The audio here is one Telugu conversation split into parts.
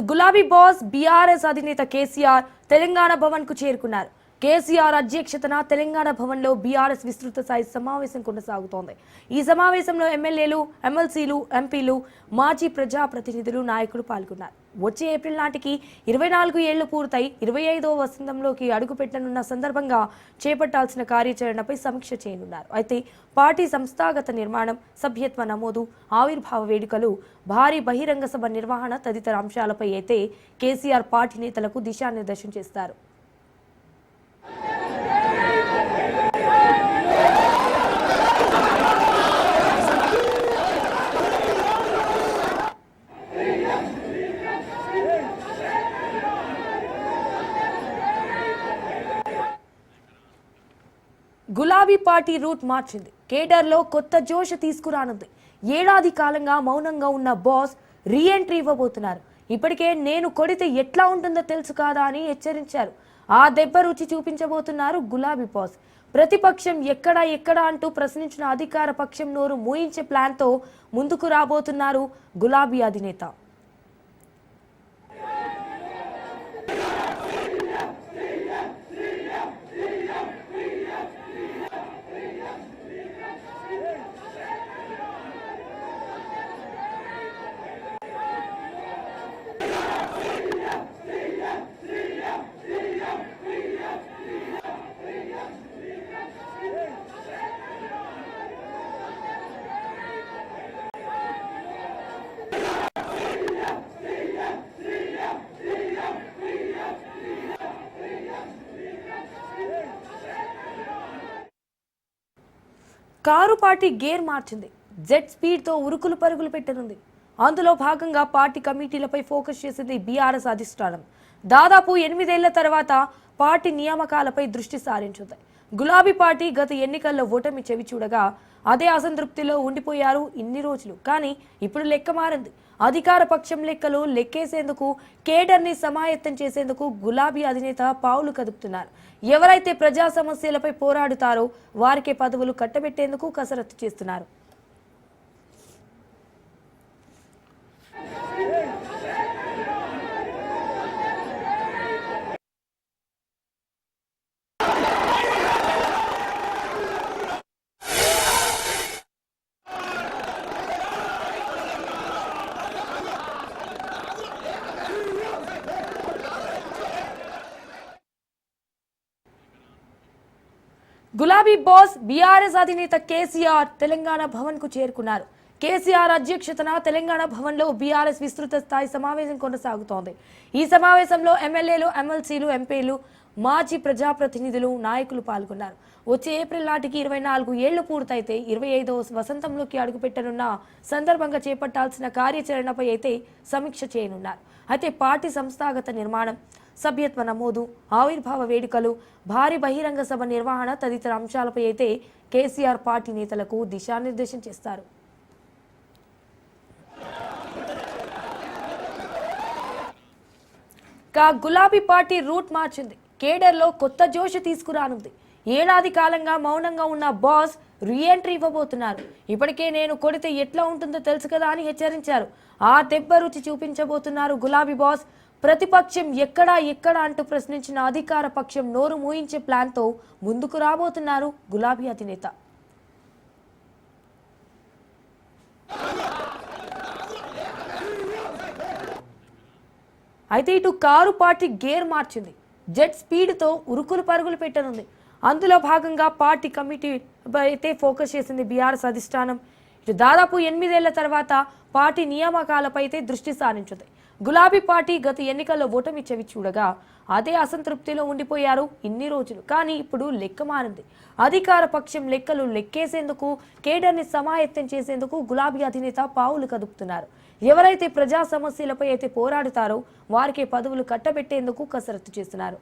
గులాబీ బాస్ బీఆర్ఎస్ అధినేత కేసీఆర్ తెలంగాణ భవన్ కు చేరుకున్నారు. కేసీఆర్ అధ్యక్షతన తెలంగాణ భవన్ లో బీఆర్ఎస్ విస్తృత స్థాయి సమావేశం కొనసాగుతోంది. ఈ సమావేశంలో ఎమ్మెల్యేలు, ఎమ్మెల్సీలు, ఎంపీలు, మాజీ ప్రజాప్రతినిధులు, నాయకులు పాల్గొన్నారు. వచ్చే ఏప్రిల్ నాటికి 24 ఏళ్లు పూర్తయి 25వ వసంతంలోకి అడుగుపెట్టనున్న సందర్భంగా చేపట్టాల్సిన కార్యాచరణపై సమీక్ష చేయనున్నారు. అయితే పార్టీ సంస్థాగత నిర్మాణం, సభ్యత్వ నమోదు, ఆవిర్భావ వేడుకలు, భారీ బహిరంగ సభ నిర్వహణ తదితర అంశాలపై అయితే కేసీఆర్ పార్టీ నేతలకు దిశానిర్దేశం చేస్తారు. గులాబీ పార్టీ రూట్ మార్చింది. కేడర్లో కొత్త జోష్ తీసుకురానుంది. ఏడాది కాలంగా మౌనంగా ఉన్న బాస్ రీఎంట్రీ ఇవ్వబోతున్నారు. ఇప్పటికే నేను కొడితే ఎట్లా ఉంటుందో తెలుసు కాదా అని హెచ్చరించారు. ఆ దెబ్బ రుచి చూపించబోతున్నారు గులాబీ బాస్. ప్రతిపక్షం ఎక్కడా అంటూ ప్రశ్నించిన అధికార పక్షం నోరు మూయించే ప్లాన్తో ముందుకు రాబోతున్నారు గులాబీ అధినేత. కారు పార్టీ గేర్ మార్చింది. జెట్ స్పీడ్తో ఉరుకులు పరుగులు పెట్టనుంది. అందులో భాగంగా పార్టీ కమిటీలపై ఫోకస్ చేసింది బీఆర్ఎస్ అధిష్టానం. దాదాపు 8 ఏళ్ల తర్వాత పార్టీ నియామకాలపై దృష్టి సారించింది. గులాబీ పార్టీ గత ఎన్నికల్లో ఓటమి చెవి చూడగా అదే అసంతృప్తిలో ఉండిపోయారు ఇన్ని రోజులు. కానీ ఇప్పుడు లెక్క మారింది. అధికార పక్షం లెక్కలు లెక్కేసేందుకు, కేడర్ని సమాయత్తం చేసేందుకు గులాబీ అధినేత పావులు కదుపుతున్నారు. ఎవరైతే ప్రజా సమస్యలపై పోరాడుతారో వారికే పదవులు కట్టబెట్టేందుకు కసరత్తు చేస్తున్నారు. గులాబీ బాస్ బీఆర్ఎస్ అధినేత కేసీఆర్ తెలంగాణ భవన్ కు చేరుకున్నారు. కేసీఆర్ అధ్యక్షతన తెలంగాణ భవన్ లో బీఆర్ఎస్ విస్తృత స్థాయి సమావేశం కొనసాగుతోంది. ఈ సమావేశంలో ఎమ్మెల్యేలు, ఎమ్మెల్సీలు, ఎంపీలు, మాజీ ప్రజాప్రతినిధులు, నాయకులు పాల్గొన్నారు. వచ్చే ఏప్రిల్ నాటికి 24 ఏళ్లు పూర్తయితే 25వ వసంతంలోకి అడుగుపెట్టనున్న సందర్భంగా చేపట్టాల్సిన కార్యాచరణపై అయితే సమీక్ష చేయనున్నారు. అయితే పార్టీ సంస్థాగత నిర్మాణం, సభ్యత్వ నమోదు, ఆవిర్భావ వేడుకలు, భారీ బహిరంగ సభ నిర్వహణ తదితర అంశాలపై అయితే కేసీఆర్ పార్టీ నేతలకు దిశానిర్దేశం చేస్తారు. గులాబీ పార్టీ రూట్ మార్చింది. కేడర్లో కొత్త జోష్ తీసుకురానుంది. ఏడాది కాలంగా మౌనంగా ఉన్న బాస్ రీఎంట్రీ ఇవ్వబోతున్నారు. ఇప్పటికే నేను కొడితే ఎట్లా ఉంటుందో తెలుసు కదా అని హెచ్చరించారు. ఆ దెబ్బ రుచి చూపించబోతున్నారు గులాబీ బాస్. ప్రతిపక్షం ఎక్కడా అంటూ ప్రశ్నించిన అధికార పక్షం నోరు మూయించే ప్లాన్తో ముందుకు రాబోతున్నారు గులాబీ అధినేత. అయితే ఇటు కారు పార్టీ గేర్ మార్చింది. జెట్ స్పీడ్తో ఉరుకులు పరుగులు పెట్టనుంది. అందులో భాగంగా పార్టీ కమిటీ అయితే ఫోకస్ చేసింది బీఆర్ఎస్ అధిష్టానం. ఇటు దాదాపు 8 ఏళ్ల తర్వాత పార్టీ నియామకాలపై అయితే దృష్టి సారించింది. గులాబీ పార్టీ గత ఎన్నికల్లో ఓటమి చెవి చూడగా అదే అసంతృప్తిలో ఉండిపోయారు ఇన్ని రోజులు. కానీ ఇప్పుడు లెక్క మారింది. అధికార పక్షం లెక్కలు లెక్కేసేందుకు, కేడర్ని సమాయత్తం చేసేందుకు గులాబీ అధినేత పావులు కదుపుతున్నారు. ఎవరైతే ప్రజా సమస్యలపై అయితే పోరాడుతారో వారికే పదవులు కట్టబెట్టేందుకు కసరత్తు చేస్తున్నారు.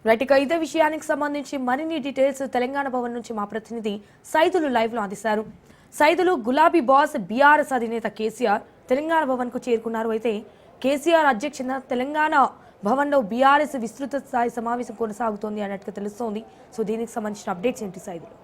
రైట్, ఇక ఇదే విషయానికి సంబంధించి మరిన్ని డీటెయిల్స్ తెలంగాణ భవన్ నుంచి మా ప్రతినిధి సైదులు లైవ్ లో అందిస్తారు. సైదులు, గులాబీ బాస్ బీఆర్ఎస్ అధినేత కేసీఆర్ తెలంగాణ భవన్ కు చేరుకున్నారు. అయితే కేసీఆర్ అధ్యక్షతన తెలంగాణ భవన్ లో బీఆర్ఎస్ విస్తృత స్థాయి సమావేశం కొనసాగుతోంది అన్నట్టుగా తెలుస్తోంది. సో దీనికి సంబంధించిన అప్డేట్స్ ఏంటి సైదులు?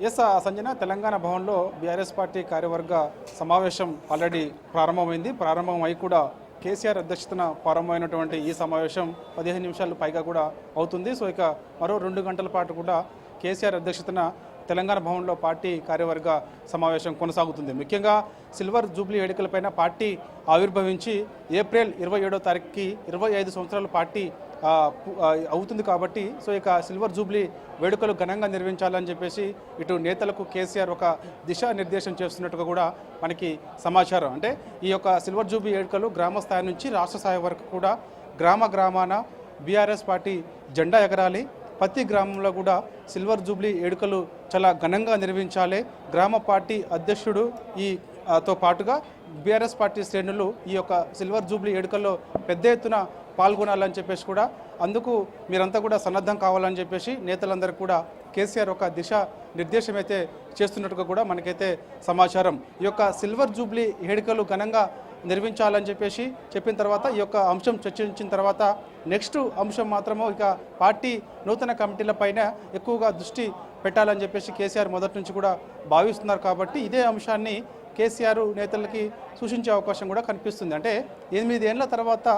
ఎస్ సంజన, తెలంగాణ భవన్లో బీఆర్ఎస్ పార్టీ కార్యవర్గ సమావేశం ఆల్రెడీ ప్రారంభమైంది. ప్రారంభమై కూడా కేసీఆర్ అధ్యక్షతన ప్రారంభమైనటువంటి ఈ సమావేశం 15 నిమిషాలు పైగా కూడా అవుతుంది. సో ఇక మరో 2 గంటల పాటు కూడా కేసీఆర్ అధ్యక్షతన తెలంగాణ భవన్లో పార్టీ కార్యవర్గ సమావేశం కొనసాగుతుంది. ముఖ్యంగా సిల్వర్ జూబ్లీ వేడుకలపైన పార్టీ ఆవిర్భవించి ఏప్రిల్ 27వ తారీఖుకి 25 సంవత్సరాల పార్టీ అవుతుంది కాబట్టి సో ఇక సిల్వర్ జూబ్లీ వేడుకలు ఘనంగా నిర్వహించాలని చెప్పేసి ఇటు నేతలకు కేసీఆర్ ఒక దిశానిర్దేశం చేస్తున్నట్టుగా కూడా మనకి సమాచారం. అంటే ఈ యొక్క సిల్వర్ జూబ్లీ వేడుకలు గ్రామ స్థాయి నుంచి రాష్ట్ర స్థాయి వరకు కూడా గ్రామాన బీఆర్ఎస్ పార్టీ జెండా ఎగరాలి. ప్రతి గ్రామంలో కూడా సిల్వర్ జూబ్లీ వేడుకలు చాలా ఘనంగా నిర్వహించాలి. గ్రామ పార్టీ అధ్యక్షుడు తో పాటుగా బీఆర్ఎస్ పార్టీ శ్రేణులు ఈ యొక్క సిల్వర్ జూబ్లీ వేడుకల్లో పెద్ద ఎత్తున పాల్గొనాలని చెప్పేసి కూడా అందుకు మీరంతా కూడా సన్నద్ధం కావాలని చెప్పేసి నేతలందరూ కూడా కేసీఆర్ ఒక దిశ నిర్దేశం అయితే చేస్తున్నట్టుగా కూడా మనకైతే సమాచారం. ఈ యొక్క సిల్వర్ జూబ్లీ వేడుకలు ఘనంగా నిర్వహించాలని చెప్పేసి చెప్పిన తర్వాత ఈ యొక్క అంశం చర్చించిన తర్వాత నెక్స్ట్ అంశం మాత్రము ఇక పార్టీ నూతన కమిటీల పైన ఎక్కువగా దృష్టి పెట్టాలని చెప్పేసి కేసీఆర్ మొదటి నుంచి కూడా భావిస్తున్నారు. కాబట్టి ఇదే అంశాన్ని కేసీఆర్ నేతలకి సూచించే అవకాశం కూడా కనిపిస్తుంది. అంటే 8 ఏళ్ల తర్వాత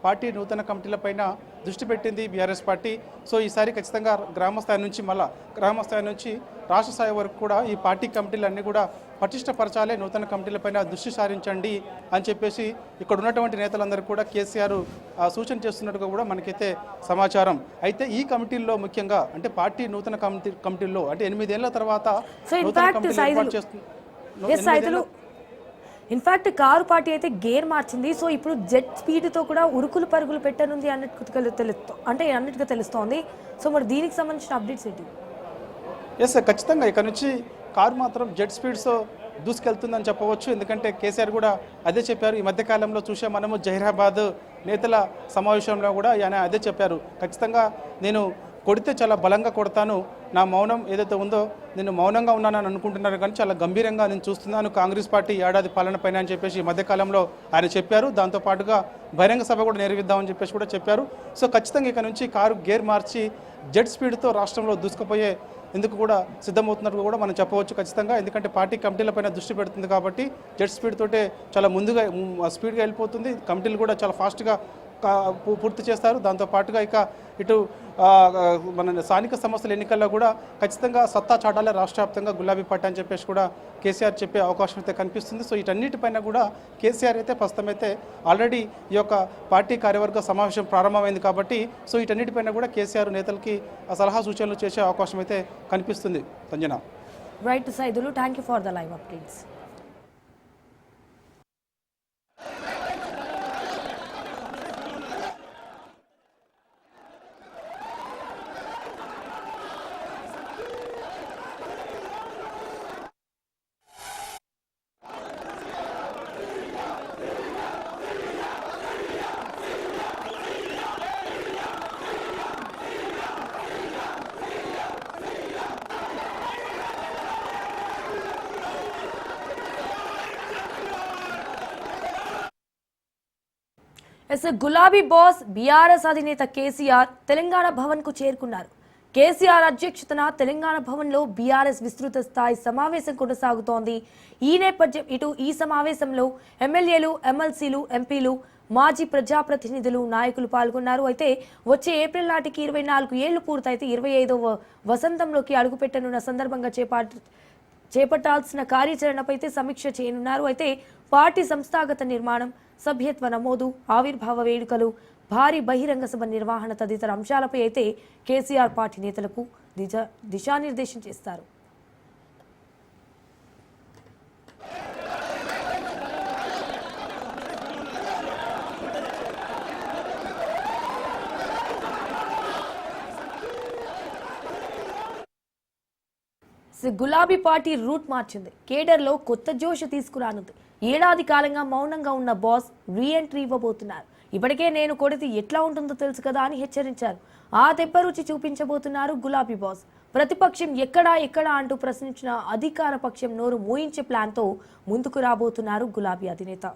పార్టీ నూతన కమిటీల పైన దృష్టి పెట్టింది బీఆర్ఎస్ పార్టీ. సో ఈసారి ఖచ్చితంగా గ్రామస్థాయి నుంచి రాష్ట్ర స్థాయి వరకు కూడా ఈ పార్టీ కమిటీలన్నీ కూడా పటిష్టపరచాలే, నూతన కమిటీలపైన దృష్టి సారించండి అని చెప్పేసి ఇక్కడ ఉన్నటువంటి నేతలందరూ కూడా కేసీఆర్ సూచన చేస్తున్నట్టుగా కూడా మనకైతే సమాచారం. అయితే ఈ కమిటీల్లో ముఖ్యంగా అంటే పార్టీ నూతన కమిటీల్లో అంటే 8 ఏళ్ల తర్వాత ఇన్ఫాక్ట్ కారు పార్టీ అయితే గేర్ మార్చింది. సో ఇప్పుడు జెట్ స్పీడ్తో కూడా ఉరుకులు పరుగులు పెట్టనుంది అన్నట్టుగా తెలుస్తోంది. సో మరి దీనికి సంబంధించిన అప్డేట్స్ ఏంటి? ఎస్, ఖచ్చితంగా ఇక్కడ నుంచి కారు మాత్రం జెట్ స్పీడ్స్తో దూసుకెళ్తుందని చెప్పవచ్చు. ఎందుకంటే కేసీఆర్ కూడా అదే చెప్పారు. ఈ మధ్యకాలంలో చూసే మనము జహీరాబాద్ నేతల సమావేశంలో కూడా ఆయన అదే చెప్పారు. ఖచ్చితంగా నేను కొడితే చాలా బలంగా కొడతాను, నా మౌనం ఏదైతే ఉందో నేను మౌనంగా ఉన్నానని అనుకుంటున్నారు కానీ చాలా గంభీరంగా నేను చూస్తున్నాను కాంగ్రెస్ పార్టీ ఏడాది పాలన పైన అని చెప్పేసి ఈ మధ్యకాలంలో ఆయన చెప్పారు. దాంతోపాటుగా బహిరంగ సభ కూడా నిర్వహిద్దామని చెప్పేసి కూడా చెప్పారు. సో ఖచ్చితంగా ఇక్కడ నుంచి కారు గేర్ మార్చి జెట్ స్పీడ్తో రాష్ట్రంలో దూసుకుపోయే ఎందుకు కూడా సిద్ధమవుతున్నట్టు కూడా మనం చెప్పవచ్చు ఖచ్చితంగా. ఎందుకంటే పార్టీ కమిటీలపైన దృష్టి పెడుతుంది కాబట్టి జెట్ స్పీడ్ తోటే చాలా ముందుగా స్పీడ్గా వెళ్ళిపోతుంది. కమిటీలు కూడా చాలా ఫాస్ట్గా పూర్తి చేస్తారు. దాంతోపాటుగా ఇక ఇటు మన స్థానిక సంస్థల ఎన్నికల్లో కూడా ఖచ్చితంగా సత్తా చాటాలే రాష్ట్ర వ్యాప్తంగా గులాబీ పార్టీ అని చెప్పేసి కూడా కేసీఆర్ చెప్పే అవకాశం అయితే కనిపిస్తుంది. సో వీటన్నిటిపైన కూడా కేసీఆర్ అయితే ప్రస్తుతం అయితే ఆల్రెడీ ఈ యొక్క పార్టీ కార్యవర్గ సమావేశం ప్రారంభమైంది కాబట్టి సో వీటన్నిటిపైన కూడా కేసీఆర్ నేతలకి సలహా సూచనలు చేసే అవకాశం అయితే కనిపిస్తుంది. Sanjana. Right Saidulu, thank you for the live updates. గులాబీ బాస్ బీఆర్ఎస్ అధినేత కేసీఆర్ తెలంగాణ భవన్ కు చేరుకున్నారు. కేసీఆర్ అధ్యక్షతన తెలంగాణ భవన్ లో బీఆర్ఎస్ విస్తృత స్థాయి సమావేశం కొనసాగుతోంది. ఈ నేపథ్యం ఈ సమావేశంలో ఎమ్మెల్యేలు, ఎమ్మెల్సీలు, ఎంపీలు, మాజీ ప్రజాప్రతినిధులు, నాయకులు పాల్గొన్నారు. అయితే వచ్చే ఏప్రిల్ నాటికి 24 ఏళ్లు పూర్తయితే 25వ వసంతంలోకి అడుగుపెట్టనున్న సందర్భంగా చేపట్టాల్సిన కార్యాచరణపై సమీక్ష చేయనున్నారు. అయితే పార్టీ సంస్థాగత నిర్మాణం, సభ్యత్వ నమోదు, ఆవిర్భావ వేడుకలు, భారీ బహిరంగ సభ నిర్వహణ తదితర అంశాలపై అయితే కేసీఆర్ పార్టీ నేతలకు దిశానిర్దేశం చేస్తారు. గులాబీ పార్టీ రూట్ మార్చింది. కేడర్లో కొత్త జోష్ తీసుకురానుంది. ఏడాది కాలంగా మౌనంగా ఉన్న బాస్ రీ ఎంట్రీ ఇవ్వబోతున్నారు. ఇప్పటికే నేను కొడితే ఎట్లా ఉంటుందో తెలుసు కదా అని హెచ్చరించారు. ఆ దెబ్బ రుచి చూపించబోతున్నారు గులాబీ బాస్. ప్రతిపక్షం ఎక్కడా అంటూ ప్రశ్నించిన అధికార పక్షం నోరు మూయించే ప్లాన్తో ముందుకు రాబోతున్నారు గులాబీ అధినేత.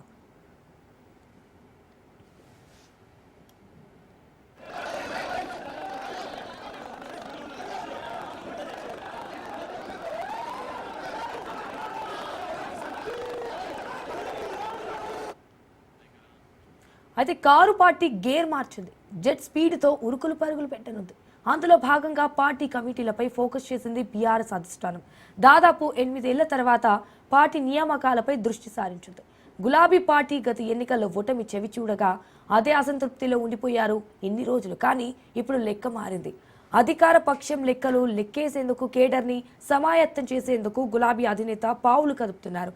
అయితే కారు పార్టీ గేర్ మార్చింది. జెట్ స్పీడ్తో ఉరుకులు పరుగులు పెట్టనుంది. అందులో భాగంగా పార్టీ కమిటీలపై ఫోకస్ చేసింది బీఆర్ఎస్ అధిష్టానం. దాదాపు 8 ఏళ్ల తర్వాత పార్టీ నియామకాలపై దృష్టి సారించింది. గులాబీ పార్టీ గత ఎన్నికల్లో ఓటమి చెవి చూడగా అదే అసంతృప్తిలో ఉండిపోయారు ఇన్ని రోజులు. కానీ ఇప్పుడు లెక్క మారింది. అధికార పక్షం లెక్కలు లెక్కేసేందుకు కేడర్ని సమాయత్తం చేసేందుకు గులాబీ అధినేత పావులు కదుపుతున్నారు.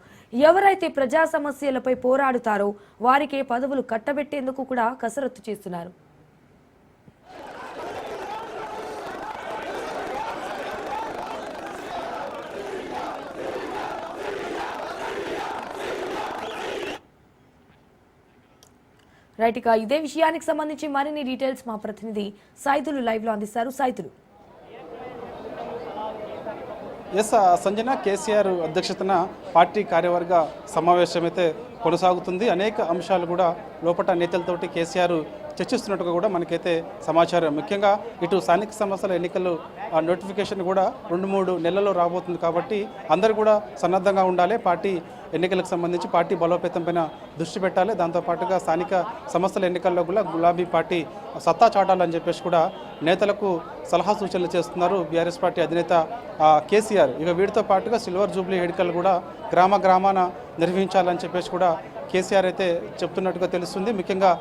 ఎవరైతే ప్రజా సమస్యలపై పోరాడుతారో వారికే పదవులు కట్టబెట్టేందుకు కూడా కసరత్తు చేస్తున్నారు. రైట్, ఇక ఇదే విషయానికి సంబంధించి మరిన్ని డీటెయిల్స్ మా ప్రతినిధి సైదులు లైవ్లో అందిస్తారు. సైదులు. ఎస్ సంజన, కేసీఆర్ అధ్యక్షతన పార్టీ కార్యవర్గ సమావేశం అయితే కొనసాగుతుంది. అనేక అంశాలు కూడా లోపల నేతలతోటి కేసీఆర్ చర్చిస్తున్నట్టుగా కూడా మనకైతే సమాచారం. ముఖ్యంగా ఇటు స్థానిక సంస్థల ఎన్నికలు నోటిఫికేషన్ కూడా 2-3 నెలల్లో రాబోతుంది కాబట్టి అందరూ కూడా సన్నద్ధంగా ఉండాలి. పార్టీ ఎన్నికలకు సంబంధించి పార్టీ బలోపేతం పైన దృష్టి పెట్టాలి. దాంతోపాటుగా స్థానిక సంస్థల ఎన్నికల్లో కూడా గులాబీ పార్టీ సత్తా చాటాలని చెప్పేసి కూడా నేతలకు సలహా సూచనలు చేస్తున్నారు బీఆర్ఎస్ పార్టీ అధినేత కేసీఆర్. ఇక వీటితో పాటుగా సిల్వర్ జూబ్లీ ఎన్నికలు కూడా గ్రామాన నిర్వహించాలని చెప్పేసి కూడా కేసీఆర్ అయితే చెప్తున్నట్టుగా తెలుస్తుంది. ముఖ్యంగా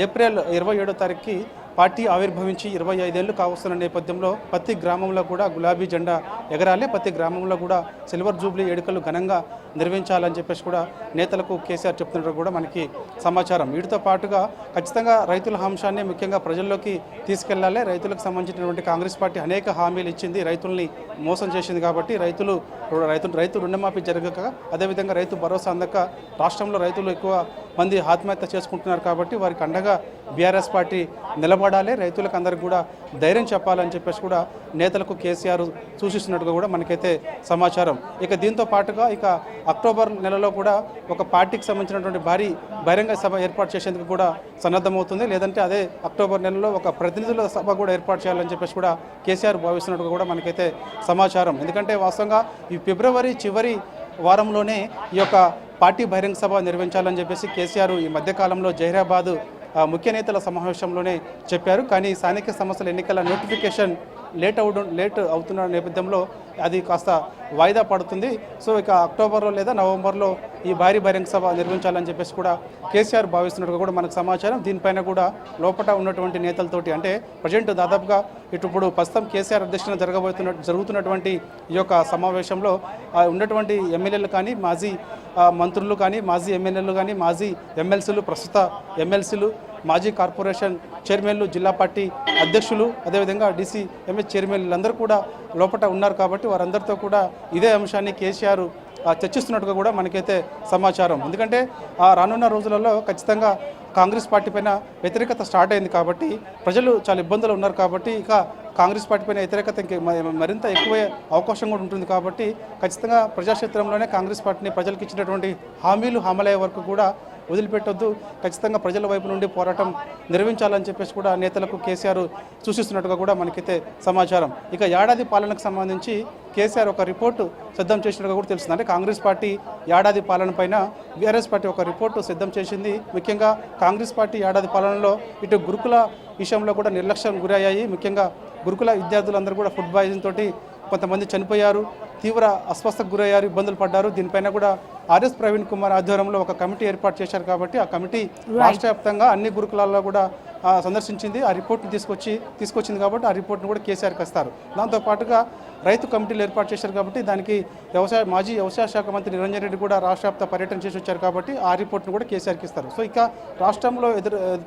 ఏప్రిల్ 27వ తారీఖుకి పార్టీ ఆవిర్భవించి 25 ఏళ్లు కావస్తున్న నేపథ్యంలో ప్రతి గ్రామంలో కూడా గులాబీ జెండా ఎగరాలి, ప్రతి గ్రామంలో కూడా సిల్వర్ జూబ్లీ వేడుకలు ఘనంగా నిర్వహించాలని చెప్పేసి కూడా నేతలకు కేసీఆర్ చెప్తున్నట్టు కూడా మనకి సమాచారం. వీటితో పాటుగా ఖచ్చితంగా రైతుల అంశాన్ని ముఖ్యంగా ప్రజల్లోకి తీసుకెళ్లాలి. రైతులకు సంబంధించినటువంటి కాంగ్రెస్ పార్టీ అనేక హామీలు ఇచ్చింది, రైతుల్ని మోసం చేసింది కాబట్టి రైతు రుణమాఫీ జరగక, అదేవిధంగా రైతు భరోసా అందక రాష్ట్రంలో రైతులు ఎక్కువ మంది ఆత్మహత్య చేసుకుంటున్నారు కాబట్టి వారికి అండగా బీఆర్ఎస్ పార్టీ నిలబడాలి, రైతులకు అందరికీ కూడా ధైర్యం చెప్పాలని చెప్పేసి కూడా నేతలకు కేసీఆర్ సూచిస్తున్నట్టుగా కూడా మనకైతే సమాచారం. ఇక దీంతో పాటుగా ఇక అక్టోబర్ నెలలో కూడా ఒక పార్టీకి సంబంధించినటువంటి భారీ బహిరంగ సభ ఏర్పాటు చేసేందుకు కూడా సన్నద్ధమవుతుంది. లేదంటే అదే అక్టోబర్ నెలలో ఒక ప్రతినిధుల సభ కూడా ఏర్పాటు చేయాలని చెప్పేసి కూడా కేసీఆర్ భావిస్తున్నట్టుగా కూడా మనకైతే సమాచారం. ఎందుకంటే వాస్తవంగా ఈ ఫిబ్రవరి చివరి వారంలోనే ఈ యొక్క పార్టీ బహిరంగ సభ నిర్వహించాలని చెప్పేసి కేసీఆర్ ఈ మధ్యకాలంలో జహీరాబాద్ ముఖ్య నేతల సమావేశంలోనే చెప్పారు. కానీ స్థానిక సంస్థల ఎన్నికల నోటిఫికేషన్ లేట్ అవుతున్న నేపథ్యంలో అది కాస్త వాయిదా పడుతుంది. సో ఇక అక్టోబర్లో లేదా నవంబర్లో ఈ భారీ బహిరంగ సభ నిర్వహించాలని చెప్పేసి కూడా కేసీఆర్ భావిస్తున్నట్టుగా కూడా మనకు సమాచారం. దీనిపైన కూడా లోపల ఉన్నటువంటి నేతలతోటి అంటే ప్రజెంట్ దాదాపుగా ఇప్పుడు ప్రస్తుతం కేసీఆర్ అధ్యక్షతన జరుగుతున్నటువంటి ఈ యొక్క సమావేశంలో ఉన్నటువంటి ఎమ్మెల్యేలు కానీ, మాజీ మంత్రులు కానీ, మాజీ ఎమ్మెల్యేలు కానీ, మాజీ ఎమ్మెల్సీలు, ప్రస్తుత ఎమ్మెల్సీలు, మాజీ కార్పొరేషన్ చైర్మన్లు, జిల్లా పార్టీ అధ్యక్షులు, అదేవిధంగా DCMS చైర్మన్లు అందరూ కూడా లోపల ఉన్నారు కాబట్టి వారందరితో కూడా ఇదే అంశాన్ని కేసీఆర్ చర్చిస్తున్నట్టుగా కూడా మనకైతే సమాచారం. ఎందుకంటే రానున్న రోజులలో ఖచ్చితంగా కాంగ్రెస్ పార్టీ పైన వ్యతిరేకత స్టార్ట్ అయింది కాబట్టి ప్రజలు చాలా ఇబ్బందులు ఉన్నారు కాబట్టి ఇక కాంగ్రెస్ పార్టీ పైన వ్యతిరేకత మరింత ఎక్కువే అవకాశం కూడా ఉంటుంది కాబట్టి ఖచ్చితంగా ప్రజాక్షేత్రంలోనే కాంగ్రెస్ పార్టీని ప్రజలకు ఇచ్చినటువంటి హామీలు అమలయ్యే వరకు కూడా వదిలిపెట్టొద్దు, ఖచ్చితంగా ప్రజల వైపు నుండి పోరాటం నిర్వహించాలని చెప్పేసి కూడా నేతలకు కేసీఆర్ సూచిస్తున్నట్టుగా కూడా మనకైతే సమాచారం. ఇక ఏడాది పాలనకు సంబంధించి కేసీఆర్ ఒక రిపోర్టు సిద్ధం చేసినట్టుగా కూడా తెలుస్తుంది. అంటే కాంగ్రెస్ పార్టీ ఏడాది పాలన పైన బీఆర్ఎస్ పార్టీ ఒక రిపోర్టు సిద్ధం చేసింది. ముఖ్యంగా కాంగ్రెస్ పార్టీ ఏడాది పాలనలో ఇటు గురుకుల విషయంలో కూడా నిర్లక్ష్యం గురయ్యాయి. ముఖ్యంగా గురుకుల విద్యార్థులందరూ కూడా ఫుడ్ పాయిజన్ తోటి కొంతమంది చనిపోయారు, తీవ్ర అస్వస్థకు గురయ్యారు, ఇబ్బందులు పడ్డారు. దీనిపైన కూడా RS ప్రవీణ్ కుమార్ ఆధ్వర్యంలో ఒక కమిటీ ఏర్పాటు చేశారు కాబట్టి ఆ కమిటీ రాష్ట్ర వ్యాప్తంగా అన్ని గురుకులాల్లో కూడా సందర్శించింది. ఆ రిపోర్ట్ని తీసుకొచ్చింది కాబట్టి ఆ రిపోర్ట్ని కూడా కేసీఆర్కి ఇస్తారు. దాంతోపాటుగా రైతు కమిటీలు ఏర్పాటు చేశారు కాబట్టి దానికి మాజీ వ్యవసాయ శాఖ మంత్రి నిరంజన్ రెడ్డి కూడా రాష్ట్ర వ్యాప్త పర్యటన చేసి వచ్చారు కాబట్టి ఆ రిపోర్ట్ను కూడా కేసీఆర్కి ఇస్తారు. సో ఇక రాష్ట్రంలో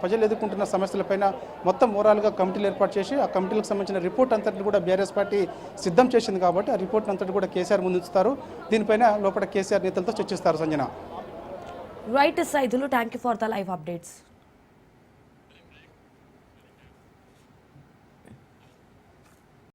ప్రజలు ఎదుర్కొంటున్న సమస్యలపైన మొత్తం ఓవరాల్గా కమిటీలు ఏర్పాటు చేసి ఆ కమిటీలకు సంబంధించిన రిపోర్ట్ అంతటిని కూడా బీఆర్ఎస్ పార్టీ సిద్ధం చేసింది కాబట్టి ఆ రిపోర్ట్ అంతటి కూడా కేసీఆర్ ముందు ఉంచుతారు. దీనిపైన లోపల కేసీఆర్ నేతలతో చర్చిస్తారు. Sanjana. Right Saidulu, thank you for the live updates.